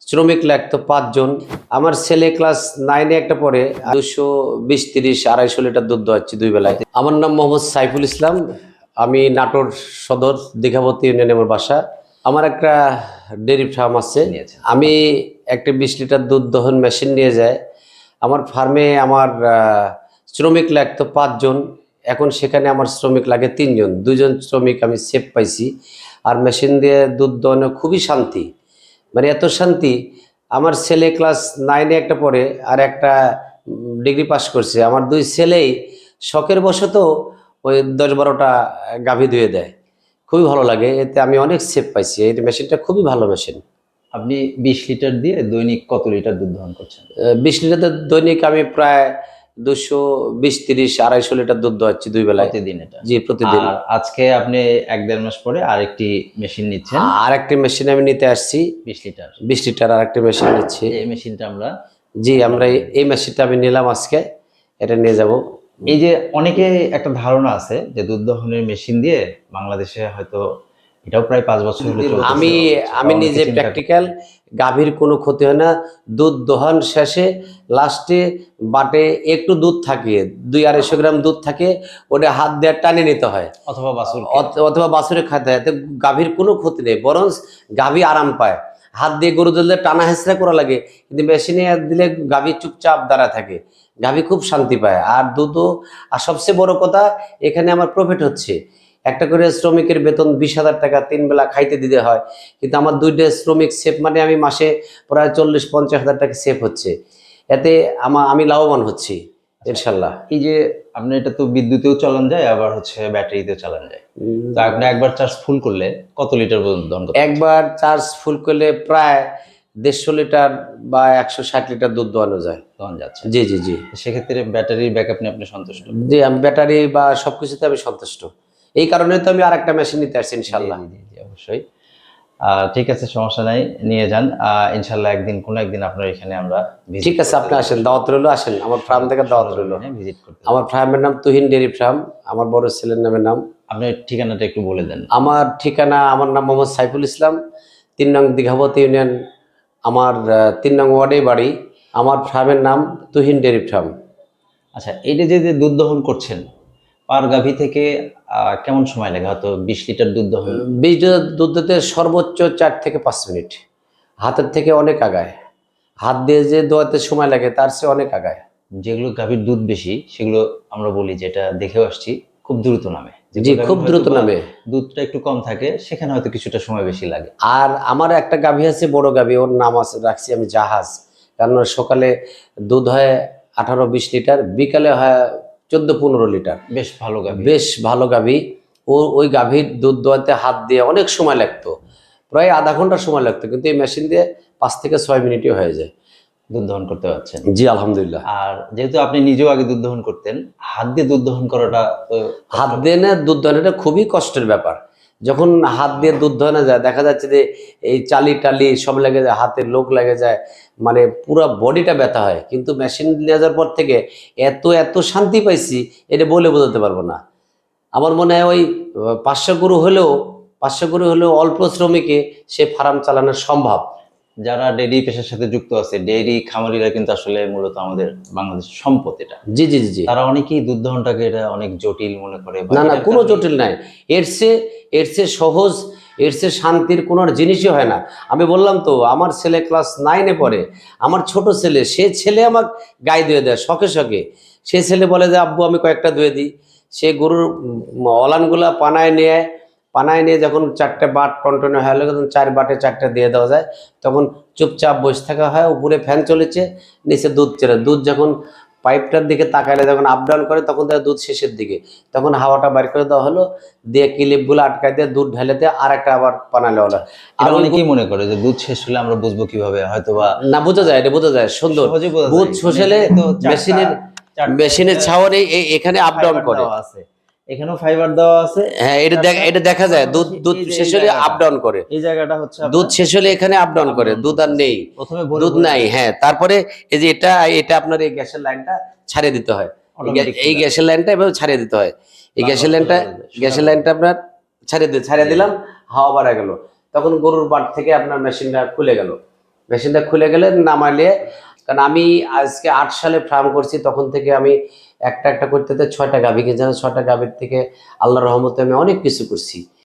শ্রমিক লাগতো 5 জন। আমার ছেলে ক্লাস 9-এ একটা পড়ে। 220, 30, 250 লিটার দুধ দোয়াচ্ছি 2 বেলায়। আমার নাম মোহাম্মদ সাইফুল ইসলাম। আমি নাটোর সদর দীঘাবতী ইউনিয়নে আমার বাসা। আমার একটা ডেয়ারি ফার্ম আছে। আমি একটা 20 লিটার দুধ দহন মেশিন নিয়ে যাই। আমার ফার্মে আমার শ্রমিক লাগতো 5 জন। এখন সেখানে আমার শ্রমিক লাগে 3 জন। 2 জন শ্রমিক আমি সেভ পাইছি। আর মেশিন দিয়ে দুধ দহনে খুবই শান্তি, মানে এত শান্তি। আমার ছেলে ক্লাস 9-এ একটা পড়ে, আর একটা ডিগ্রি পাস করছে। আমার 2 ছেলেই শখের বশত ওই 10-12টা গাভী ধুয়ে দেয়। খুবই ভালো লাগে, এতে আমি অনেক সেভ পাইছি। এই মেশিনটা খুবই ভালো মেশিন। আপনি 20 লিটার দিয়ে দৈনিক কত লিটার দুধ দহন করছেন? 20 লিটার দৈনিক আমি প্রায় 220, 30, 250 লিটার দুধ দোয়াচ্ছি 2 বেলায় প্রতিদিন এটা? জি, প্রতিদিন। আর আজকে আপনি 1-1.5 মাস পরে আরেকটি মেশিন নিচ্ছেন? আর একটা মেশিন আমি নিতে আসছি 20 লিটার। 20 লিটার আর একটা মেশিন নিচ্ছি। এই মেশিনটা আমরা জি, আমরা এই মেশিনটা আমি নিলাম আজকে, এটা নিয়ে যাব। এই যে অনেকে একটা ধারণা আছে যে দুধ দহনের মেশিন দিয়ে বাংলাদেশে হয়তো এটাও প্রায় 5 বছর হলো চলতেছে। আমি নিজে প্র্যাকটিক্যাল। গাভীর কোনো ক্ষতি হয় না। দুধ দহন শেষে লাস্টে বাটে একটু দুধ থাকে, 200-250 গ্রাম দুধ থাকে, ওটা হাত দিয়ে টানে নিতে হয়, অথবা বাছুরে খাতে হয়। এতে গাভীর কোনো ক্ষতি নেই, বরং গাভী আরাম পায়। হাত দিয়ে গরু দিলে টানা হেঁচড়া করা লাগে, কিন্তু মেশিনে দিলে গাভী চুপচাপ দাঁড়ায় থাকে, গাভী খুব শান্তি পায়। আর দুধও, আর সবচেয়ে বড় কথা, এখানে আমার প্রফিট হচ্ছে। একটা করে শ্রমিকের বেতন 20,000 টাকা 3 বেলা খাইতে দিতে হয়, কিন্তু আমার 2টা শ্রমিক সেফ, মানে আমি মাসে প্রায় 40-50 হাজার টাকা সেফ হচ্ছে। এতে আমি লাভবান হচ্ছি ইনশাল্লাহ। এই যে আপনি এটা তো বিদ্যুতেও চালান যায়, আবার হচ্ছে ব্যাটারিতেও চালান যায়। তো আপনি একবার চার্জ ফুল করলে কত লিটার পর্যন্ত দহন করতে? একবার চার্জ ফুল করলে প্রায় 150 লিটার বা 160 লিটার দুধ দোয়ানো যায়। দহন যাচ্ছে? জি জি জি। সেক্ষেত্রে ব্যাটারির ব্যাকআপ নিয়ে আপনি সন্তুষ্ট? জি, আমি ব্যাটারি বা সবকিছুতে আমি সন্তুষ্ট। এই কারণে তো আমি আরেকটা মেশিন নিতে আসছি ইনশাল্লাহ। জি জি জি, অবশ্যই। ঠিক আছে, সমস্যা নাই, নিয়ে যান। ইনশাল্লাহ একদিন কোনো একদিন আপনার এখানে আমরা ঠিক আছে, আপনি আসেন, দাওয়াত রইলো, আসেন আমার ফার্ম থেকে, দাওয়াত রইলো। ভিজিট করতে। আমার ফার্মের নাম তুহিন ডেয়ারি ফার্ম, আমার বড় ছেলের নামের নাম। আপনার ঠিকানাটা একটু বলে দেন। আমার ঠিকানা, আমার নাম মোহাম্মদ সাইফুল ইসলাম, 3 নং দীঘাবতী ইউনিয়ন, আমার 3 নং ওয়ার্ডে বাড়ি। আমার ফার্মের নাম তুহিন ডেয়ারি ফার্ম। আচ্ছা, এইটা যে যে দুধ দহন করছেন, পার গাভী থেকে কেমন সময় লাগে? হয়তো 20 লিটার দুধ দহন। 20 লিটার দুধ দিতে সর্বোচ্চ 4 থেকে 5 মিনিট। হাতের থেকে অনেক আগায়, হাত দিয়ে যে দোয়াতে সময় লাগে তার চেয়ে অনেক আগায়। যেগুলো গাভীর দুধ বেশি সেগুলো আমরা বলি, যেটা দেখেও আসছি, খুব দ্রুত নামে। জি, খুব দ্রুত নামে। দুধটা একটু কম থাকে, সেখানে হয়তো কিছুটা সময় বেশি লাগে। আর আমার একটা গাভী আছে, বড় গাভী, ওর নাম আছে, রাখছি আমি জাহাজ। কারণ সকালে দুধ হয় 18-20 লিটার, বিকালে হয় 14-15 লিটার। বেশ ভালো গাভী। বেশ ভালো গাভী। ওই গাভীর দুধ দোয়াতে হাত দিয়ে অনেক সময় লাগতো, প্রায় আধা ঘন্টা সময় লাগতো, কিন্তু এই মেশিন দিয়ে 5 থেকে 6 মিনিটে হয়ে যায়। দুধ দহন করতে পারছেন? জি, আলহামদুলিল্লাহ। আর যেহেতু আপনি নিজেও আগে দুধ দহন করতেন, হাত দিয়ে দুধ দহন করাটা তো হাত দিয়ে না দুধ দহনটা খুবই কষ্টের ব্যাপার। যখন হাত দিয়ে দুধ দহনে যায়, দেখা যাচ্ছে যে এই চালি টালি সব লেগে যায়, হাতের লোক লেগে যায়, মানে পুরো বডিটা ব্যথা হয়। কিন্তু মেশিন নিয়ে যাওয়ার পর থেকে এত এত শান্তি পাইছি, এটা বলে বোঝাতে পারবো না। আমার মনে হয় ওই 500 গরু হলেও অল্প শ্রমিকে সে ফার্ম চালানো সম্ভব। যারা ডেইরি পেশার সাথে যুক্ত আছে, ডেইরি খামারিরা কিন্তু আসলে মূলত আমাদের বাংলাদেশের সম্পদ। এটা জি জি জি। তারা অনেকেই দুধ দহনটাকে এটা অনেক জটিল মনে করে। না না, কোনো জটিল নাই। এর চেয়ে সহজ, এর চেয়ে শান্তির কোনো জিনিসই হয় না। আমি বললাম তো, আমার ছেলে ক্লাস 9-এ পড়ে। আমার ছোট ছেলে, সে ছেলে আমার গায়ে ধুয়ে দেয় শখে শখে। সে ছেলে বলে যে আব্বু আমি কয়েকটা ধুয়ে দিই। সে গরুর অলানগুলা পানায় নিয়ে যখন 4টে বাট কন্টিনিউ হয়ে গেলে, তখন 4 বাটে 4টে দিয়ে দেওয়া যায়। তখন চুপচাপ বসে থাকা হয়, উপরে ফ্যান চলেছে, নিচে দুধ চলে। দুধ যখন পাইপটার দিকে তাকালে যখন আপ ডাউন করে, তখন তার দুধ শেষের দিকে, তখন হাওয়াটা বাইর করে দেওয়া হলো, দিয়ে ক্লিপগুলো আটকায় দিয়ে দুধ ঢেলে দিয়ে আর একটা আবার পানালে হলো। আর অনেকেই মনে করে যে দুধ শেষ হলে আমরা বুঝবো কিভাবে, হয়তো বা না, বোঝা যায়, এটা বোঝা যায় সুন্দর। দুধ শোষালে মেশিনের ছাওয়ার এখানে আপ ডাউন করে। এখানেও ফাইবার দেওয়া আছে। হ্যাঁ, এটা দেখা যায়, দুধ শেষ হলে আপ ডাউন করে। এই জায়গাটা হচ্ছে দুধ শেষ হলে এখানে আপ ডাউন করে, দুধ আর নেই, দুধ নাই। হ্যাঁ, তারপরে এই যে এটা আপনার এই গ্যাসের লাইনটা ছাড়িয়ে দিতে হয়। এই গ্যাসের লাইনটা এভাবে ছাড়িয়ে দিতে হয়। এই গ্যাসের লাইনটা আপনার ছাড়িয়ে দিলাম, হাওয়া বাড়া গেল, তখন গরুর বাট থেকে আপনার মেশিনটা খুলে গেল। মেশিনটা খুলে গেলে নামাইলে, কারণ আমি আজকে 8 সালে ফার্ম করছি, তখন থেকে আমি একটা একটা করতে 6টা গাভী কিনছিলাম। 6টা গাভীর থেকে আল্লাহর রহমতে আমি অনেক কিছু করছি।